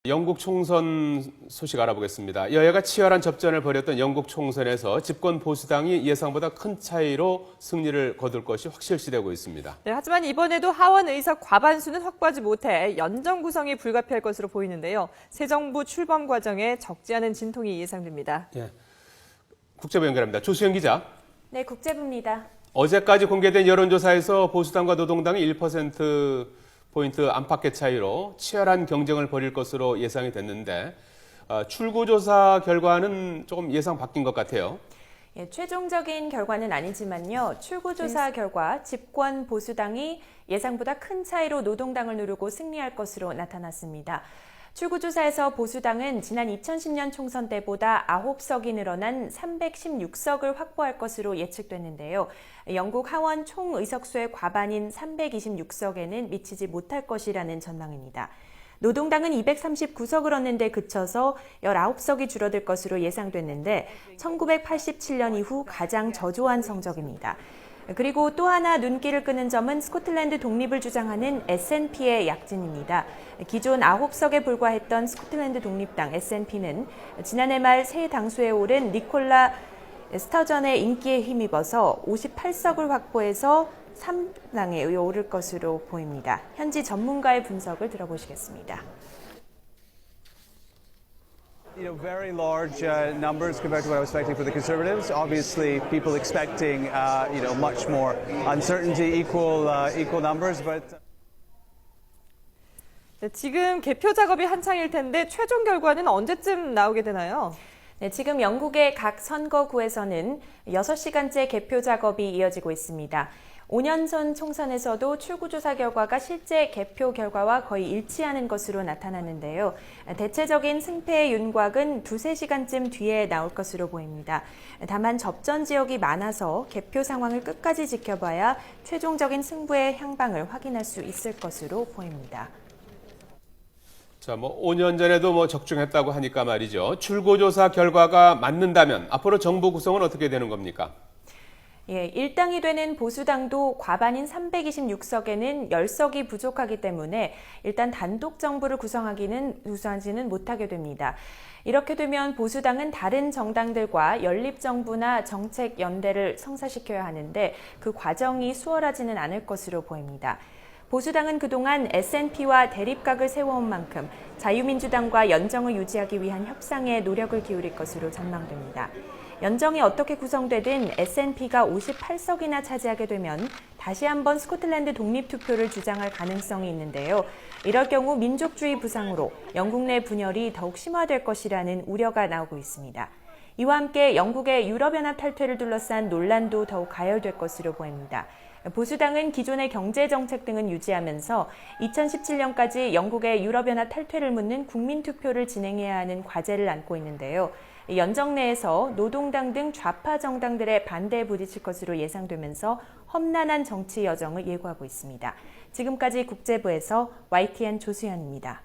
영국 총선 소식 알아보겠습니다. 여야가 치열한 접전을 벌였던 영국 총선에서 집권 보수당이 예상보다 큰 차이로 승리를 거둘 것이 확실시되고 있습니다. 네, 하지만 이번에도 하원 의석 과반수는 확보하지 못해 연정 구성이 불가피할 것으로 보이는데요. 새 정부 출범 과정에 적지 않은 진통이 예상됩니다. 예. 국제부 연결합니다. 조수영 기자. 네, 국제부입니다. 어제까지 공개된 여론조사에서 보수당과 노동당이 1%포인트 안팎의 차이로 치열한 경쟁을 벌일 것으로 예상이 됐는데 출구조사 결과는 조금 예상 바뀐 것 같아요. 예, 최종적인 결과는 아니지만요. 출구조사 결과 집권 보수당이 예상보다 큰 차이로 노동당을 누르고 승리할 것으로 나타났습니다. 출구조사에서 보수당은 지난 2010년 총선 때보다 9석이 늘어난 316석을 확보할 것으로 예측됐는데요. 영국 하원 총 의석수의 과반인 326석에는 미치지 못할 것이라는 전망입니다. 노동당은 239석을 얻는 데 그쳐서 19석이 줄어들 것으로 예상됐는데 1987년 이후 가장 저조한 성적입니다. 그리고 또 하나 눈길을 끄는 점은 스코틀랜드 독립을 주장하는 SNP의 약진입니다. 기존 9석에 불과했던 스코틀랜드 독립당 SNP는 지난해 말 새 당수에 오른 니콜라 스터전의 인기에 힘입어서 58석을 확보해서 3당에 오를 것으로 보입니다. 현지 전문가의 분석을 들어보시겠습니다. Very large numbers compared to what I was expecting for the Conservatives. Obviously, people expecting, much more uncertainty, equal numbers, but. 네, 지금 개표 작업이 한창일 텐데 최종 결과는 언제쯤 나오게 되나요? 네, 지금 영국의 각 선거구에서는 6시간째 개표 작업이 이어지고 있습니다. 5년 전 총선에서도 출구조사 결과가 실제 개표 결과와 거의 일치하는 것으로 나타났는데요. 대체적인 승패의 윤곽은 2-3시간쯤 뒤에 나올 것으로 보입니다. 다만 접전 지역이 많아서 개표 상황을 끝까지 지켜봐야 최종적인 승부의 향방을 확인할 수 있을 것으로 보입니다. 자, 5년 전에도 적중했다고 하니까 말이죠. 출구조사 결과가 맞는다면 앞으로 정부 구성은 어떻게 되는 겁니까? 예, 일당이 되는 보수당도 과반인 326석에는 10석이 부족하기 때문에 일단 단독 정부를 구성하지는 못하게 됩니다. 이렇게 되면 보수당은 다른 정당들과 연립정부나 정책연대를 성사시켜야 하는데 그 과정이 수월하지는 않을 것으로 보입니다. 보수당은 그동안 SNP와 대립각을 세워온 만큼 자유민주당과 연정을 유지하기 위한 협상에 노력을 기울일 것으로 전망됩니다. 연정이 어떻게 구성되든 SNP가 58석이나 차지하게 되면 다시 한번 스코틀랜드 독립투표를 주장할 가능성이 있는데요. 이럴 경우 민족주의 부상으로 영국 내 분열이 더욱 심화될 것이라는 우려가 나오고 있습니다. 이와 함께 영국의 유럽연합 탈퇴를 둘러싼 논란도 더욱 가열될 것으로 보입니다. 보수당은 기존의 경제정책 등은 유지하면서 2017년까지 영국의 유럽연합 탈퇴를 묻는 국민투표를 진행해야 하는 과제를 안고 있는데요. 연정 내에서 노동당 등 좌파 정당들의 반대에 부딪힐 것으로 예상되면서 험난한 정치 여정을 예고하고 있습니다. 지금까지 국제부에서 YTN 조수연입니다.